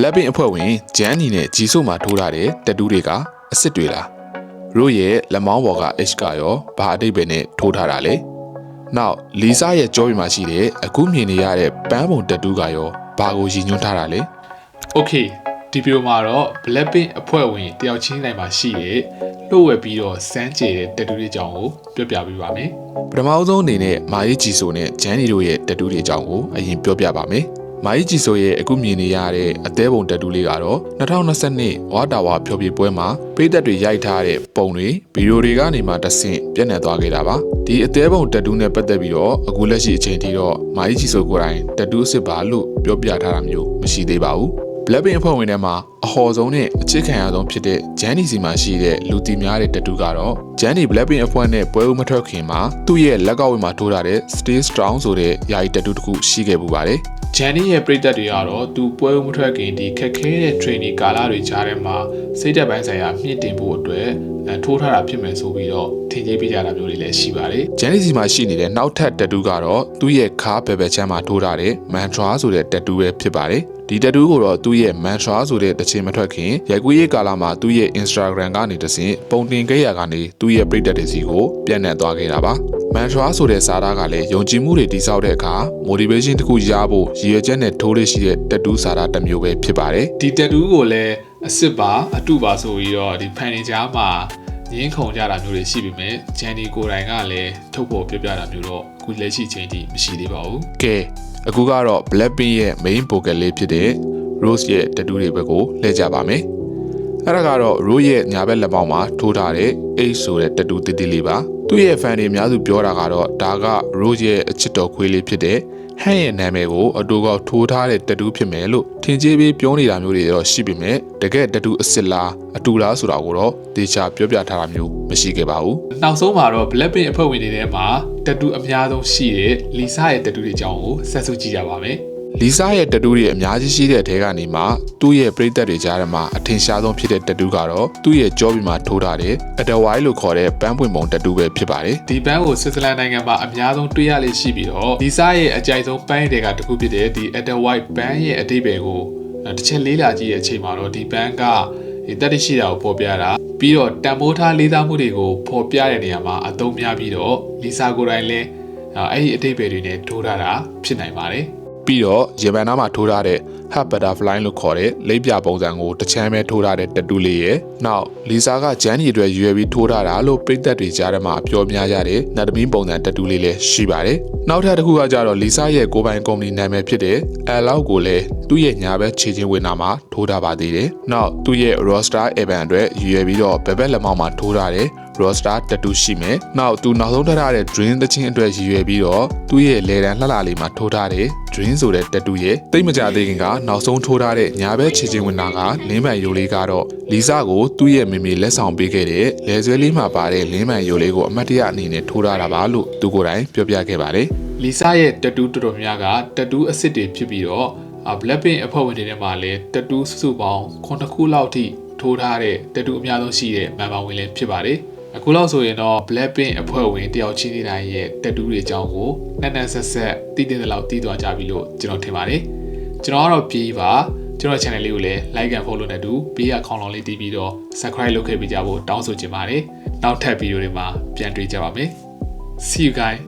Blackpink အဖွဲ့ဝင်ဂျန်နီနဲ့ဂျီဆိုမှာထိုးထားတဲ့တက်တူးတွေကအစ်စ်တွေလားတို့ရဲ့လက်မောင်းပေါ်က H ကရောဘာအတိတ်ပဲနဲ့ထိုးထားတာလဲနောက်လီဆာရဲ့ကြောပြီးမှရှိတဲ့အခုမြင်နေရတဲ့ပန်းပုံတက်တူးကရောဘာကိုရည်ညွှန်းထားတာလဲ Okay ဒီဗီဒီယိုမှာတော့ Blackpink အဖွဲ့ဝင်တယောက်ချင်းတိုင်းမှာရှိတဲ့လှုပ်ဝက်ပြီးတော့စမ်းကြဲတဲ့တက်တူးတွေအကြောင်းကိုပြောပြပေးပါမယ်ပထမဆုံးအနေနဲ့မာယီဂျီဆိုနဲ့ဂျန်နီတို့ရဲ့တက်တူးတွေအကြောင်းကိုအရင်ပြောပြပါမယ်မာယီဂျီဆိုရဲ့အခုမြင်နေရတဲ့အသေးပုံတက်တူးလေးကတော့2022ဝါတာဝါဖျော်ဖြေပွဲမှာပြည်သက်တွေရိုက်ထားတဲ့ပုံတွေဗီဒီယိုတွေကနေမှတဆင့်ပြန့်နှံ့သွားခဲ့တာပါဒီအသေးပုံတက်တူးနဲ့ပတ်သက်ပြီးတော့အခုလက်ရှိအချိန်ထိတော့မာယီဂျီဆိုကိုယ်တိုင်တက်တူးအစ်စ်ပါလို့ပြောပြထားတာမျိုးမရှိသေးပါဘူး Blackpink အဖွဲ့ဝင်ထဲမှာအဟော်ဆုံးနဲ့အချစ်ခံရဆုံးဖြစ်တဲ့ဂျန်နီစီမှာရှိတဲ့လူတီများတဲ့တက်တူးကတော့ဂျန်နီ Blackpink အဖွဲ့နဲ့ပွဲဦးမထွက်ခင်မှာသူ့ရဲ့လက်ကောက်ဝင်းမှာထိုးထားတဲ့ Stay Strong ဆိုတဲ့ယာယီတက်တူးတစ်ခုရှိခဲ့ပူပါတယ်ဂျန်နီရဲ့ပရိသတ်တွေကတော့သူပွဲဦးမထွက်ခင်ဒီခက်ခဲတဲ့ training ကာလတွေကြားထဲမှာစိတ်သက်ပိုင်းဆိုင်ရာမြင့်တင်ဖို့အတွက်ထိုးထားတာဖြစ်မယ်ဆိုပြီးတော့ထင်ကြီးပေးကြတာမျိုးတွေလည်းရှိပါတယ်ဂျန်နီစီမှာရှိနေတဲ့နောက်ထပ်တက်တူးကတော့သူ့ရဲ့ခါဘယ်ဘက်ချမ်းမှာထိုးထားတဲ့ Mantra ဆိုတဲ့တက်တူးပဲဖြစ်ပါတယ်ဒီတက်တူးကိုတော့သူ့ရဲ့ Mantra ဆိုတဲ့တချင်မထွက်ခင်ရိုက်ကူးရေးကာလမှာသူ့ရဲ့ Instagram ကနေတဆင့်ပုံတင်ခဲ့ရကနေသူ့ရဲ့ပရိသတ်တွေစီကိုပြန့်နှံ့သွားခဲ့တာပါMantra ဆိုတဲ့စာသားကလည်းယုံကြည်မှုတွေတည်ဆောက်တဲ့အခါ motivation တစ်ခုရဖို့ရည်ရွယ်ချက်နဲ့ထိုးလို့ရှိတဲ့တက်တူးစာသားတစ်မျိုးပဲဖြစ်ပါတယ်ဒီတက်တူးကိုလည်းအစ်စ်ပါအတုပါဆိုပြီးတော့ဒီဖန်နေကြားမှာငင်းခုန်ကြတာမျိုးတွေရှိပြီမဲ့ဂျန်နီကိုယ်တိုင်ကလည်းထုတ်ဖို့ပြပြတာမျိုးတော့အခုလက်ရှိချိန်ထိမရှိသေးပါဘူးကဲအခုကတော့ Blackpink ရဲ့ main vocal လေးဖြစ်တဲ့ Rose ရဲ့တက်တူးတွေဘက်ကိုလှည့်ကြပါမယ်အဲ့ဒါကတော့ Rose ရဲ့ညာဘက်လက်ပေါင်းမှာထိုးထားတဲ့ H ဆိုတဲ့တက်တူးတိတိလေးပါသူ့ရဲ့ fan တွေအများစုပြောတာကတော့ဒါက Rose ရဲ့အချစ်တော်ခွေးလေးဖြစ်တဲ့ဟန်ရဲ့နာမည်ကိုအတူကောက်ထိုးထားတဲ့တက်တူးဖြစ်မယ်လို့ထင်ကြေးပြီးပြောနေတာမျိုးတွေတော့ရှိပေမဲ့တကယ်တက်တူးအစ်စ်လားအတူလားဆိုတာကိုတော့တေချာပြောပြထားတာမျိုးမရှိခဲ့ပါဘူးနောက်ဆုံးမှာတော့ Blackpink အဖွဲ့ဝင်တွေထဲမှာတက်တူးအများဆုံးရှိတဲ့လီဆာရဲ့တက်တူးတွေအကြောင်းကိုဆက်စုကြည့်ကြပါမယ်လီဆာရဲ့တက်တူးတွေအများကြီးရှိတဲ့အထဲကနေမှသူ့ရဲ့ပရိသတ်တွေကြားထဲမှာအထင်ရှားဆုံးဖြစ်တဲ့တက်တူးကတော့သူ့ရဲ့ကြောပြီးမှထိုးထားတဲ့ Adderwise လို့ခေါ်တဲ့ပန်းပွင့်ပုံတက်တူးပဲဖြစ်ပါတယ်ဒီပန်းကိုဆွစ်ဇာလန်နိုင်ငံမှာအများဆုံးတွေ့ရလေရှိပြီးတော့လီဆာရဲ့အကြိုက်ဆုံးပန်းတွေကတစ်ခုဖြစ်တဲ့ဒီ Adderwise ပန်းရဲ့အဓိပ္ပာယ်ကိုတစ်ချက်လေးလာကြည့်တဲ့အချိန်မှာတော့ဒီပန်းကတက်တိရှိတာကိုပေါ်ပြတာပြီးတော့တန်ဖိုးထားလေးစားမှုတွေကိုပေါ်ပြတဲ့နေရာမှာအသုံးများပြီးတော့လီဆာကိုယ်တိုင်လည်းအဲ့ဒီအဓိပ္ပာယ်တွေနဲ့ထိုးထားတာဖြစ်နိုင်ပါတယ်ပြီးတော့ရေပန်နာမှာထိုးထားတဲ့ Heart Butterfly လို့ခေါ်တဲ့လိပ်ပြပုံစံကိုတစ်ချမ်းပဲထိုးထားတဲ့တက်တူးလေးရဲ့နောက်လီဆာကဂျန်နီအတွက်ရွယ်ပြီးထိုးထားတာလို့ပြည်သက်တွေကြားထဲမှာပြောများကြတဲ့နတ်သမီးပုံစံတက်တူးလေးလည်းရှိပါတယ်နောက်ထပ်တစ်ခုကကြတော့လီဆာရဲ့ကိုပိုင်ကုမ္ပဏီနာမည်ဖြစ်တဲ့ Allow ကိုလည်းသူ့ရဲ့ညာဘက်ခြေချင်းဝင်နာမှာထိုးထားပါသေးတယ်နောက်သူ့ရဲ့ Roster Event အတွက်ရွယ်ပြီးတော့ဘက်ဘက်လက်မောင်းမှာထိုးထားတဲ့Roster တက်တူးရှိမယ်။နောက်သူနောက်ဆုံးထထားတဲ့ Dream သချင်းအတွက်ရည်ရွယ်ပြီးတော့သူ့ရဲ့လေတန်းလှလှလေးမှာထိုးထားတဲ့ Dream ဆိုတဲ့တက်တူးရဲ့တိတ်မကြသေးခင်ကနောက်ဆုံးထိုးထားတဲ့ညာဘက်ခြေချင်းဝင်နာကလင်းပန်ယိုလေးကတော့လီဆာကိုသူ့ရဲ့မေမေလက်ဆောင်ပေးခဲ့တဲ့လဲဆွဲလေးမှာပါတဲ့လင်းပန်ယိုလေးကိုအမတ်တရအနေနဲ့ထိုးထားတာပါလို့သူကိုယ်တိုင်ပြောပြခဲ့ပါတယ်။လီဆာရဲ့တက်တူးတော်တော်များကတက်တူးအစ်စ်တွေဖြစ်ပြီးတော့Blackpink အဖွဲ့ဝင်တွေထဲမှာလည်းတက်တူးစုစုပေါင်း9ခုလောက်ထိထိုးထားတဲ့တက်တူးအများဆုံးရှိတဲ့မန်ပါဝင်လည်းဖြစ်ပါတယ်။အခုလောက်ဆိုရင်တော့ Blackpink အဖွဲ့ဝင်တယောက်ချင်းတိုင်းရဲ့တက်တူးတွေအကြောင်းကိုနက်နက်ဆက်ဆက်သိတဲ့လောက်သိသွားကြပြီလို့ကျွန်တော်ထင်ပါတယ်။ကျွန်တော်ကတော့ပြေးပါကျွန်တော် channel လေးကိုလည်း like and follow နဲ့တူဘေးကခေါင်းလောင်းလေးတီးပြီးတော့ subscribe လုပ်ခဲ့ပေးကြဖို့တောင်းဆိုချင်ပါတယ်။နောက်ထပ်ဗီဒီယိုတွေမှာပြန်တွေ့ကြပါမယ်။ See you guys